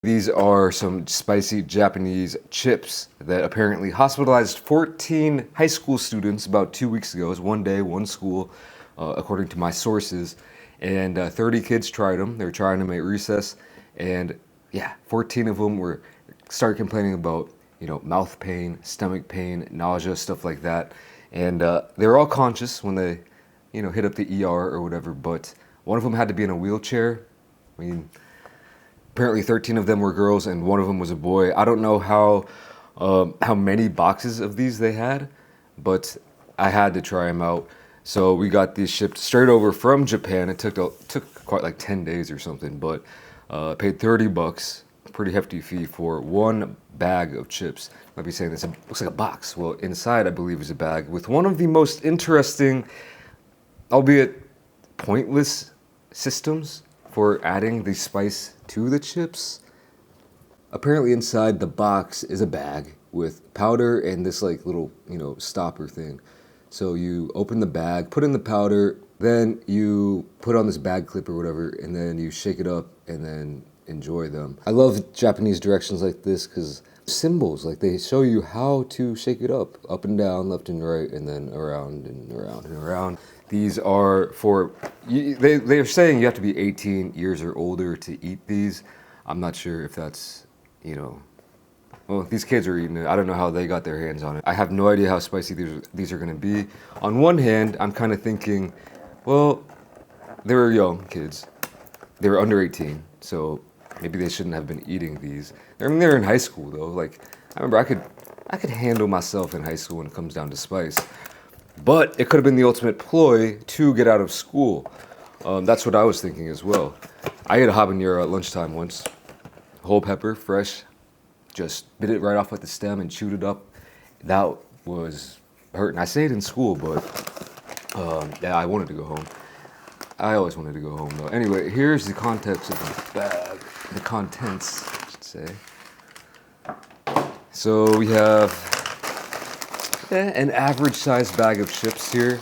These are some spicy Japanese chips that apparently hospitalized 14 high school students about 2 weeks ago. It was one day, one school, according to my sources. And 30 kids tried them. They were trying them at recess. And yeah, 14 of them started complaining about, mouth pain, stomach pain, nausea, stuff like that. And they were all conscious when they, hit up the ER or whatever. But one of them had to be in a wheelchair. I mean, apparently 13 of them were girls and one of them was a boy. I don't know how many boxes of these they had, but I had to try them out. So we got these shipped straight over from Japan. It took quite like 10 days or something, but paid $30, pretty hefty fee for one bag of chips. Might be saying this looks like a box. Well, inside I believe is a bag with one of the most interesting, albeit pointless, systems for adding the spice to the chips. Apparently inside the box is a bag with powder and this like little, stopper thing. So you open the bag, put in the powder, then you put on this bag clip or whatever, and then you shake it up and then enjoy them. I love Japanese directions like this because symbols, like they show you how to shake it up and down, left and right, and then around and around and around. These are for, they're saying you have to be 18 years or older to eat these. I'm not sure if that's, well, these kids are eating it. I don't know how they got their hands on it. I have no idea how spicy these are gonna be. On one hand, I'm kind of thinking, well, they were young kids. They were under 18, so maybe they shouldn't have been eating these. I mean, they're in high school though. Like, I remember I could handle myself in high school when it comes down to spice. But it could have been the ultimate ploy to get out of school. That's what I was thinking as well. I ate a habanero at lunchtime once. Whole pepper, fresh. Just bit it right off with the stem and chewed it up. That was hurting. I say it in school, but yeah, I wanted to go home. I always wanted to go home though. Anyway, here's the context of the bag. The contents, I should say. So we have an average sized bag of chips here.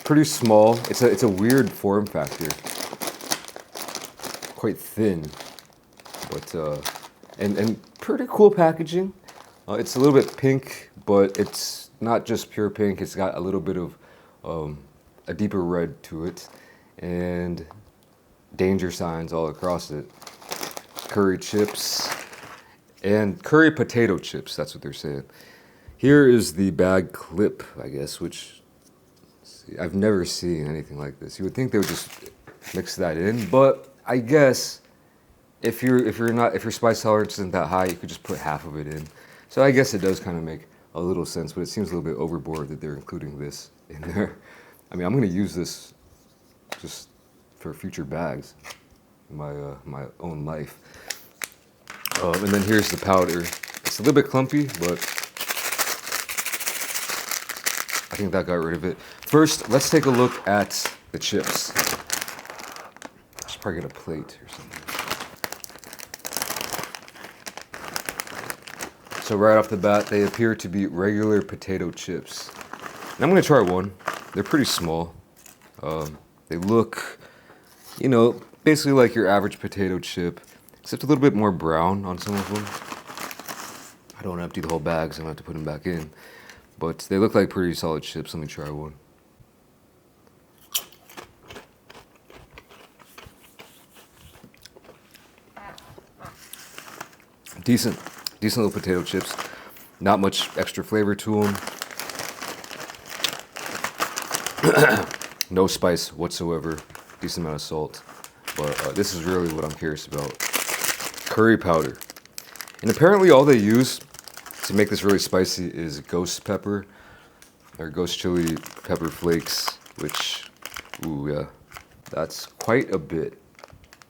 Pretty small. It's a weird form factor. Quite thin, but and pretty cool packaging. It's a little bit pink, but it's not just pure pink. It's got a little bit of a deeper red to it, and danger signs all across it. Curry chips and curry potato chips. That's what they're saying. Here is the bag clip, I guess, which I've never seen anything like this. You would think they would just mix that in, but I guess if your spice tolerance isn't that high, you could just put half of it in. So I guess it does kind of make a little sense, but it seems a little bit overboard that they're including this in there. I mean, I'm going to use this just for future bags in my own life. And then here's the powder. It's a little bit clumpy, but I think that got rid of it. First, let's take a look at the chips. I should probably get a plate or something. So right off the bat, they appear to be regular potato chips. And I'm gonna try one. They're pretty small. They look, basically like your average potato chip, except a little bit more brown on some of them. I don't want to empty the whole bag, so I'm gonna have to put them back in. But they look like pretty solid chips. Let me try one. Decent little potato chips. Not much extra flavor to them. No spice whatsoever. Decent amount of salt. But this is really what I'm curious about. Curry powder. And apparently all they use to make this really spicy is ghost pepper or ghost chili pepper flakes, which, ooh, yeah, that's quite a bit.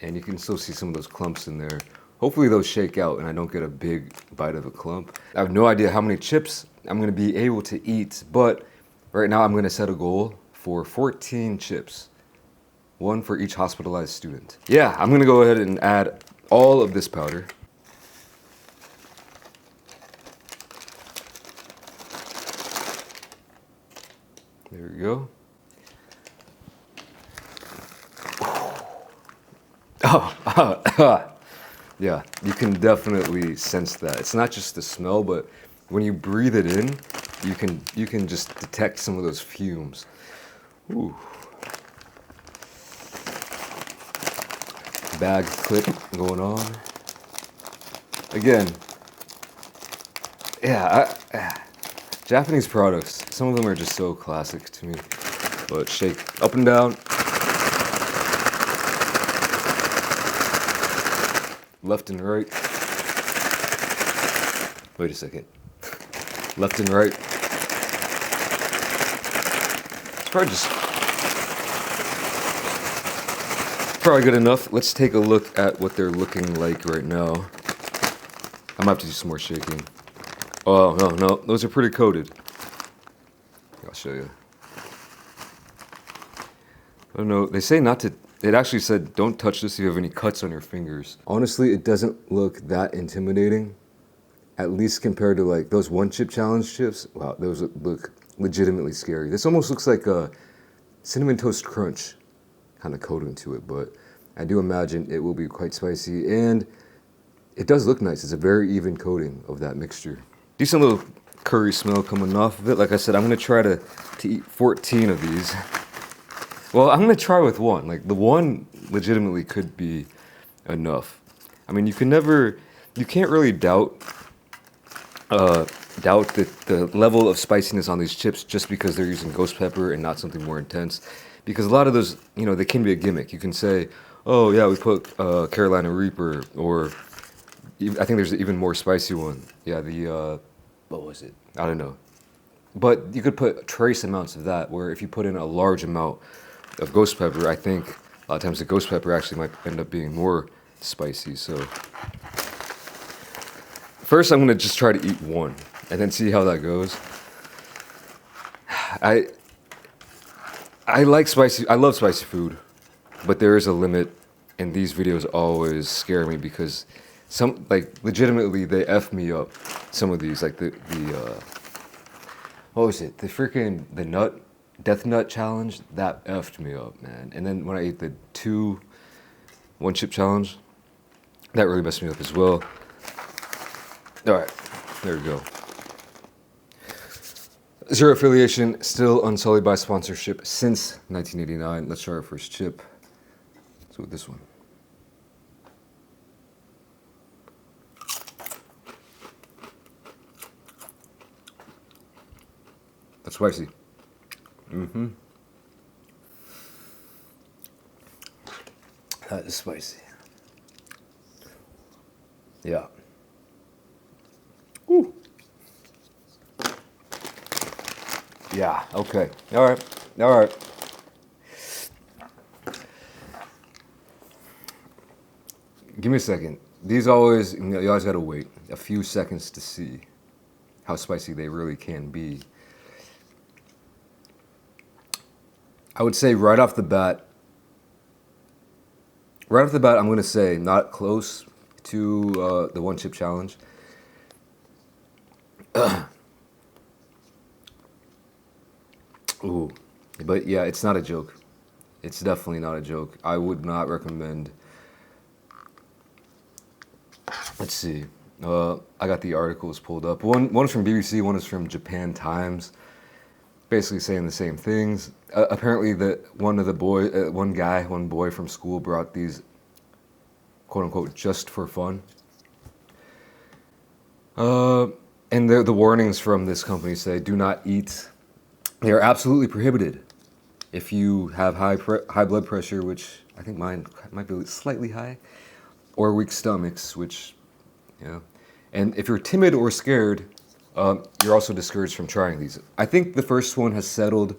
And you can still see some of those clumps in there. Hopefully those shake out and I don't get a big bite of a clump. I have no idea how many chips I'm gonna be able to eat, but right now I'm gonna set a goal for 14 chips. One for each hospitalized student. Yeah, I'm gonna go ahead and add all of this powder. There we go. Oh, Yeah, you can definitely sense that. It's not just the smell, but when you breathe it in, you can just detect some of those fumes. Ooh. Bag clip going on. Again, yeah, Japanese products, some of them are just so classic to me. But shake up and down, left and right. Wait a second. Left and right. It's probably good enough. Let's take a look at what they're looking like right now. I might have to do some more shaking. Oh, no, those are pretty coated. I'll show you. I don't know, they say not to, it actually said don't touch this if you have any cuts on your fingers. Honestly, it doesn't look that intimidating, at least compared to like those one chip challenge chips. Wow, those look legitimately scary. This almost looks like a Cinnamon Toast Crunch kind of coating to it, but I do imagine it will be quite spicy, and it does look nice. It's a very even coating of that mixture. Decent little curry smell coming off of it. Like I said, I'm gonna try to eat 14 of these. Well, I'm gonna try with one. Like the one legitimately could be enough. I mean, you can't really doubt the level of spiciness on these chips just because they're using ghost pepper and not something more intense. Because a lot of those, they can be a gimmick. You can say, oh yeah, we put Carolina Reaper, or I think there's an even more spicy one. Yeah, what was it? I don't know. But you could put trace amounts of that, where if you put in a large amount of ghost pepper, I think a lot of times the ghost pepper actually might end up being more spicy. So first I'm gonna just try to eat one and then see how that goes. I like spicy, I love spicy food, but there is a limit, and these videos always scare me because legitimately they F me up. Some of these, like what was it? The death nut challenge, that F'd me up, man. And then when I ate the 2 one chip challenge, that really messed me up as well. All right, there we go. Zero affiliation, still unsullied by sponsorship since 1989. Let's try our first chip. Let's go with this one. That's spicy. Mm-hmm. That is spicy. Yeah. Woo. Yeah, okay. All right. Give me a second. These always, you always gotta wait a few seconds to see how spicy they really can be. I would say right off the bat, I'm gonna say not close to the one chip challenge. Ooh, but yeah, it's not a joke. It's definitely not a joke. I would not recommend. Let's see. I got the articles pulled up. One is from BBC, one is from Japan Times. Basically saying the same things. Apparently, one boy from school brought these, quote unquote, just for fun. And the warnings from this company say, do not eat. They are absolutely prohibited if you have high blood pressure, which I think mine might be slightly high, or weak stomachs, which, and if you're timid or scared, you're also discouraged from trying these. I think the first one has settled,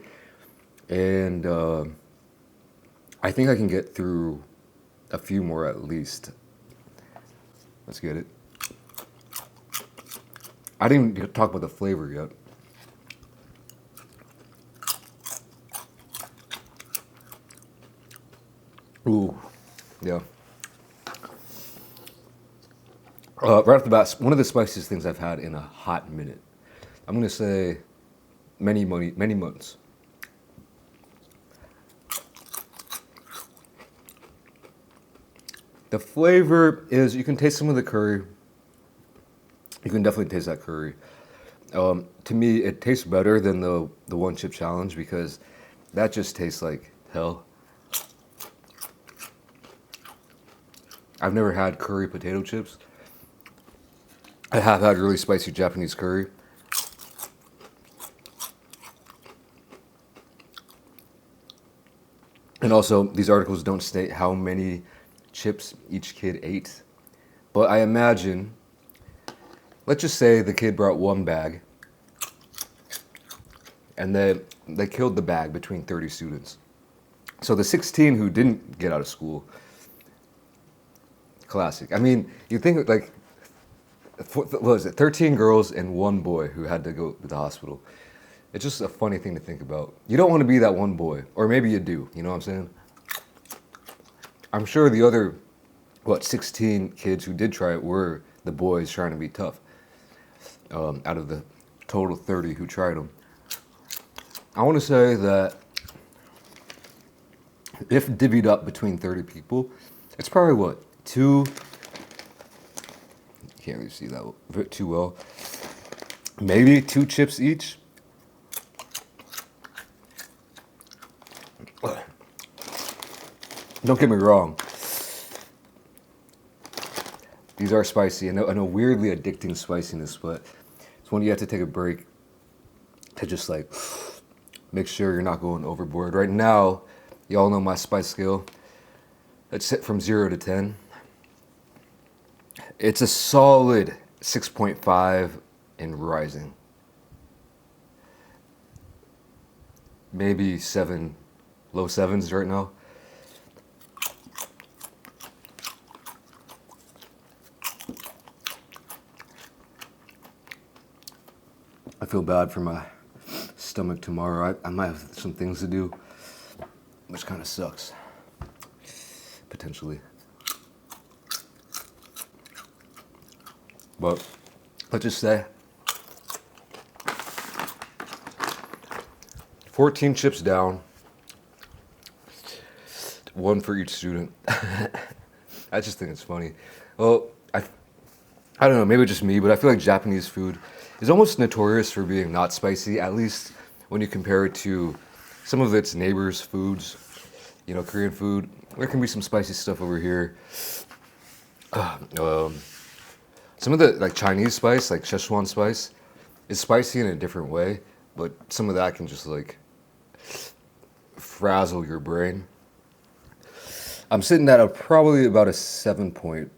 and I think I can get through a few more at least. Let's get it. I didn't even talk about the flavor yet. Ooh, yeah. Right off the bat, one of the spiciest things I've had in a hot minute. I'm gonna say many months. The flavor is, you can taste some of the curry. You can definitely taste that curry. To me, it tastes better than the one chip challenge because that just tastes like hell. I've never had curry potato chips. I have had really spicy Japanese curry. And also, these articles don't state how many chips each kid ate. But I imagine, let's just say the kid brought one bag and they killed the bag between 30 students. So the 16 who didn't get out of school, classic. I mean, you think like, what was it, 13 girls and one boy who had to go to the hospital. It's just a funny thing to think about. You don't want to be that one boy, or maybe you do, you know what I'm saying? I'm sure the other, 16 kids who did try it were the boys trying to be tough, out of the total 30 who tried them. I want to say that if divvied up between 30 people, it's probably two, can't really see that too well, maybe 2 chips each. Don't get me wrong, these are spicy and a weirdly addicting spiciness, but it's when you have to take a break to just like make sure you're not going overboard. Right now, y'all know my spice scale. It's set from 0 to 10. It's a solid 6.5 and rising. Maybe 7, low 7s right now. I feel bad for my stomach tomorrow. I might have some things to do, which kind of sucks, potentially. But let's just say 14 chips down, 1 for each student. I just think it's funny. Well, I don't know, maybe just me, but I feel like Japanese food is almost notorious for being not spicy, at least when you compare it to some of its neighbors' foods. You know, Korean food, there can be some spicy stuff over here. Some of the like Chinese spice, like Szechuan spice, is spicy in a different way, but some of that can just like frazzle your brain. I'm sitting at probably about a 7.5.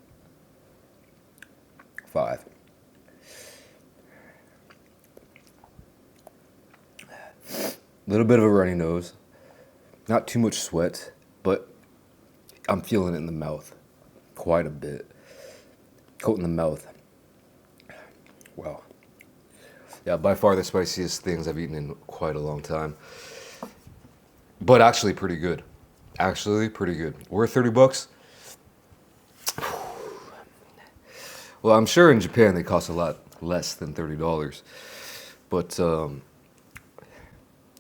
Little bit of a runny nose, not too much sweat, but I'm feeling it in the mouth quite a bit. Coat in the mouth. Wow. Yeah, by far the spiciest things I've eaten in quite a long time. But actually pretty good. Actually pretty good. Worth $30? Well, I'm sure in Japan they cost a lot less than $30. But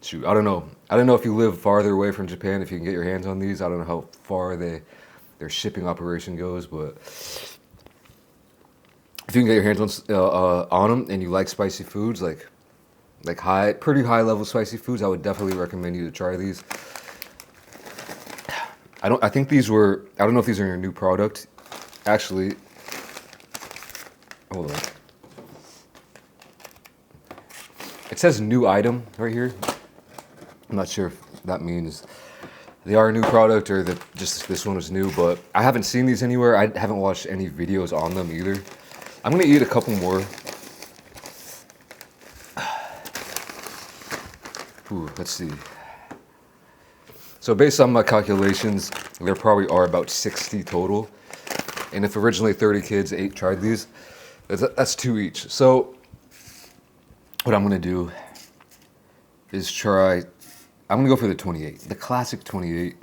shoot, I don't know. I don't know if you live farther away from Japan, if you can get your hands on these. I don't know how far their shipping operation goes, but if you can get your hands on them and you like spicy foods, like pretty high level spicy foods, I would definitely recommend you to try these. I don't know if these are your new product. Actually, hold on. It says new item right here. I'm not sure if that means they are a new product or that just this one was new, but I haven't seen these anywhere. I haven't watched any videos on them either. I'm gonna eat a couple more. Ooh, let's see. So based on my calculations, there probably are about 60 total. And if originally 30 kids tried these, that's 2 each. So what I'm gonna do is I'm gonna go for the 28, the classic 28.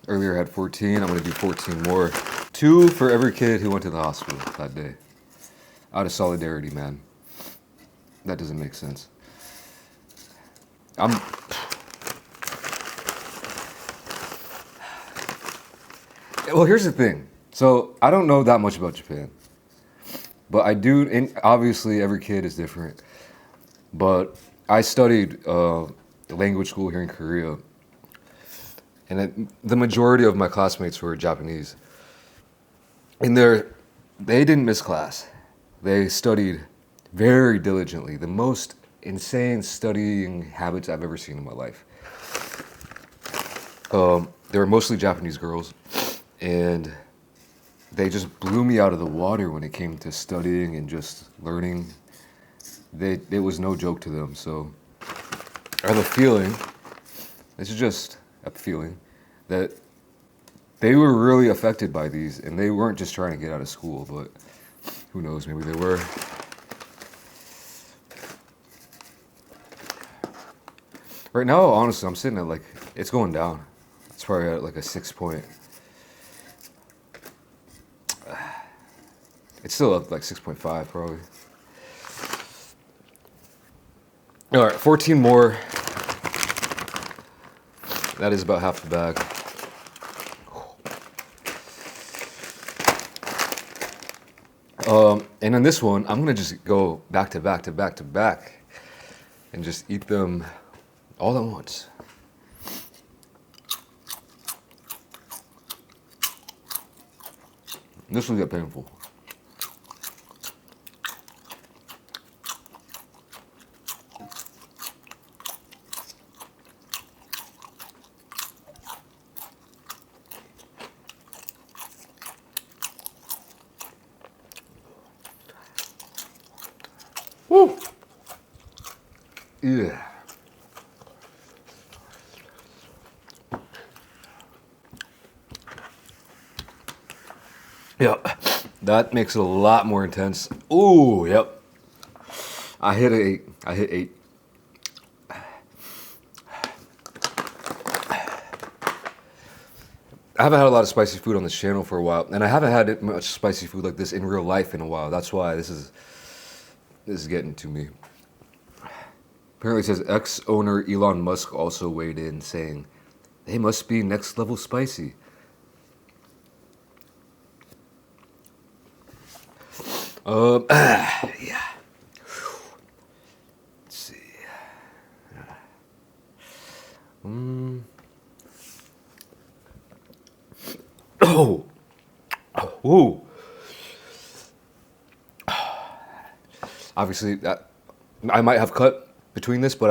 Earlier I had 14, I'm gonna do 14 more. 2 for every kid who went to the hospital that day. Out of solidarity, man. That doesn't make sense. Well, here's the thing. So I don't know that much about Japan, but I do. And obviously, every kid is different. But I studied language school here in Korea, and the majority of my classmates were Japanese. And they didn't miss class. They studied very diligently. The most insane studying habits I've ever seen in my life. They were mostly Japanese girls, and they just blew me out of the water when it came to studying and just learning. It was no joke to them. So I have a feeling, this is just a feeling, that they were really affected by these, and they weren't just trying to get out of school, but who knows, maybe they were. Right now, honestly, I'm sitting at like, it's going down. It's probably at like a 6 point. It's still up like 6.5 probably. All right, 14 more. That is about half the bag. And on this one, I'm gonna just go back to back to back to back and just eat them all at once. This will get painful. Woo! Yeah. Yep. That makes it a lot more intense. Ooh, yep. I hit 8. I hit 8. I haven't had a lot of spicy food on this channel for a while, and I haven't had much spicy food like this in real life in a while. That's why this is getting to me. Apparently it says ex-owner Elon Musk also weighed in saying, they must be next level spicy. Yeah. Let's see. Oh. Ooh. Obviously, I might have cut between this, but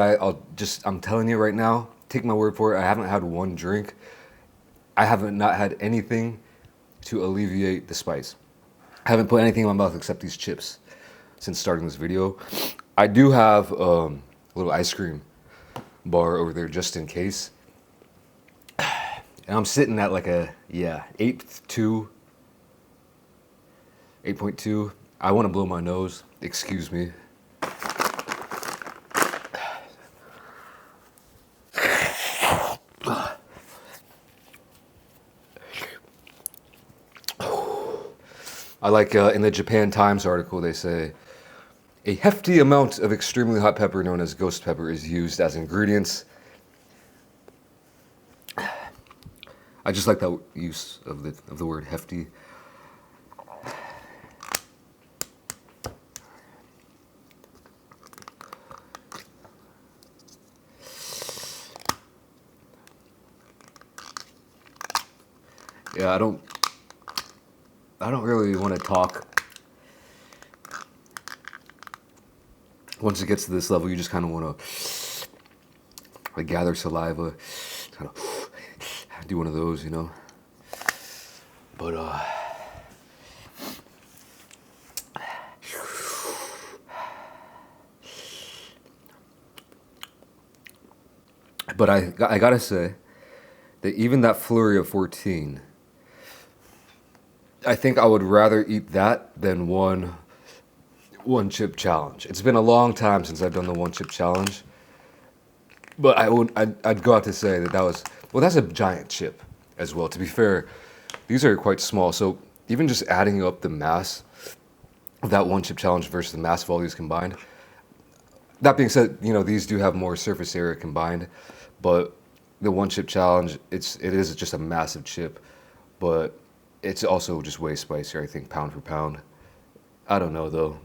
I'm telling you right now, take my word for it, I haven't had one drink. I haven't not had anything to alleviate the spice. I haven't put anything in my mouth except these chips since starting this video. I do have a little ice cream bar over there just in case. And I'm sitting at like a, 8.2. I want to blow my nose. Excuse me. I like in the Japan Times article, they say, a hefty amount of extremely hot pepper known as ghost pepper is used as ingredients. I just like that use of the word hefty. Yeah, I don't really want to talk. Once it gets to this level, you just kind of want to like gather saliva, kind of do one of those, you know. But I gotta say that even that flurry of 14, I think I would rather eat that than one chip challenge. It's been a long time since I've done the one chip challenge, but I'd go out to say that was, well, that's a giant chip as well. To be fair, these are quite small, so even just adding up the mass of that one chip challenge versus the mass of all these combined. That being said, you know, these do have more surface area combined, but the one chip challenge, it is just a massive chip, but It's also just way spicier, I think, pound for pound. I don't know though.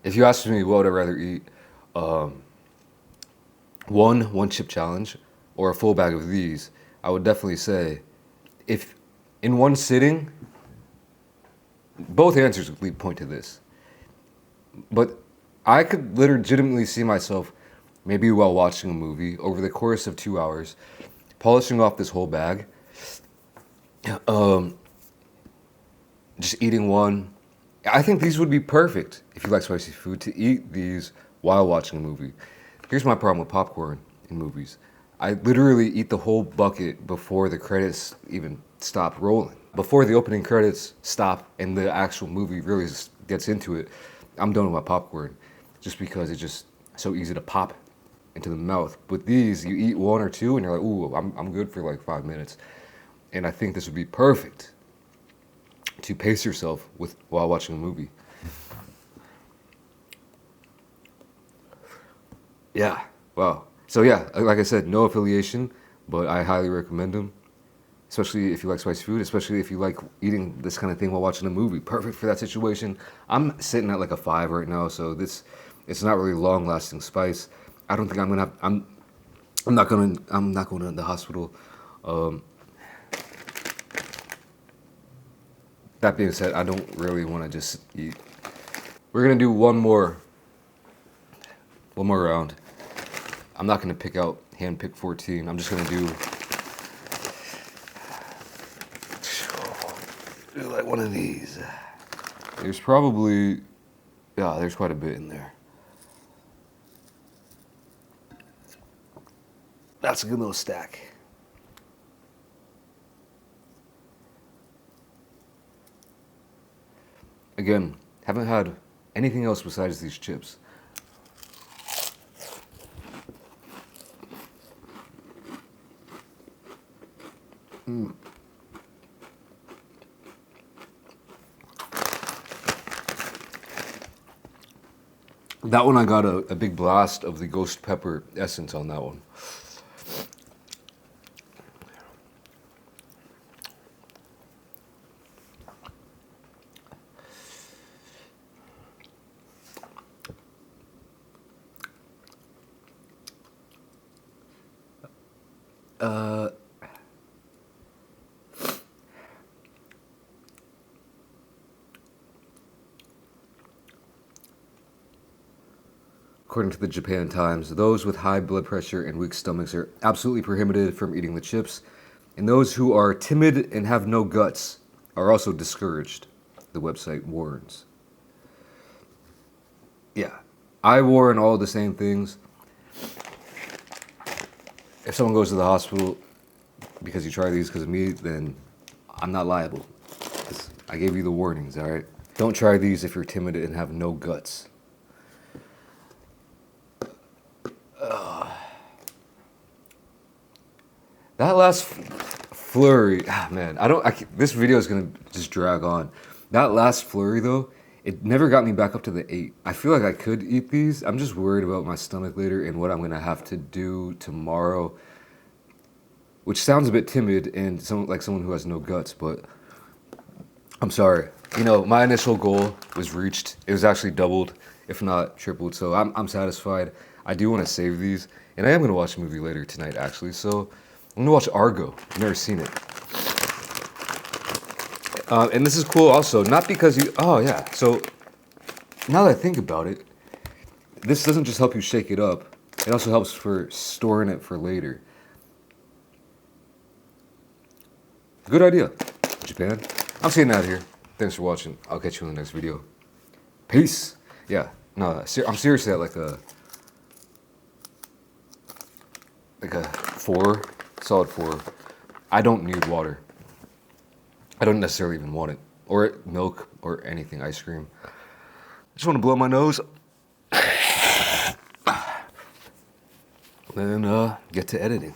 If you ask me what would I rather eat, one chip challenge or a full bag of these, I would definitely say if in one sitting, both answers would point to this. But I could legitimately see myself, maybe while watching a movie, over the course of 2 hours, polishing off this whole bag, just eating one. I think these would be perfect if you like spicy food to eat these while watching a movie. Here's my problem with popcorn in movies. I literally eat the whole bucket before the credits even stop rolling. Before the opening credits stop and the actual movie really gets into it, I'm done with my popcorn just because it's just so easy to pop into the mouth. With these, you eat one or two and you're like, ooh, I'm good for like 5 minutes. And I think this would be perfect to pace yourself with while watching a movie. Yeah, wow. So yeah, like I said, no affiliation, but I highly recommend them. Especially if you like spicy food, especially if you like eating this kind of thing while watching a movie. Perfect for that situation. I'm sitting at like a 5 right now, so it's not really long-lasting spice. I don't think I'm gonna have, I'm not going to the hospital. That being said, I don't really want to just eat. We're gonna do one more round. I'm not gonna hand pick 14. I'm just gonna do like one of these. There's probably, yeah, there's quite a bit in there. That's a good little stack. Again, haven't had anything else besides these chips. That one I got a big blast of the ghost pepper essence on that one. According to the Japan Times, those with high blood pressure and weak stomachs are absolutely prohibited from eating the chips, and those who are timid and have no guts are also discouraged, the website warns. Yeah, I warn all the same things. If someone goes to the hospital because you try these because of me, then I'm not liable. 'Cause I gave you the warnings, all right? Don't try these if you're timid and have no guts. That last flurry, man, this video is gonna just drag on. That last flurry though, it never got me back up to the 8. I feel like I could eat these. I'm just worried about my stomach later and what I'm gonna have to do tomorrow, which sounds a bit timid and someone who has no guts, but I'm sorry. You know, my initial goal was reached. It was actually doubled, if not tripled, so I'm satisfied. I do want to save these, and I am gonna watch a movie later tonight actually, so I'm gonna watch Argo. I've never seen it. And this is cool also, not because oh yeah, so now that I think about it, this doesn't just help you shake it up, it also helps for storing it for later. Good idea, Japan. I'm getting out of here. Thanks for watching. I'll catch you in the next video. Peace. Yeah, no, I'm seriously at like a 4, solid 4. I don't need water. I don't necessarily even want it. Or milk or anything, ice cream. I just want to blow my nose. Then get to editing.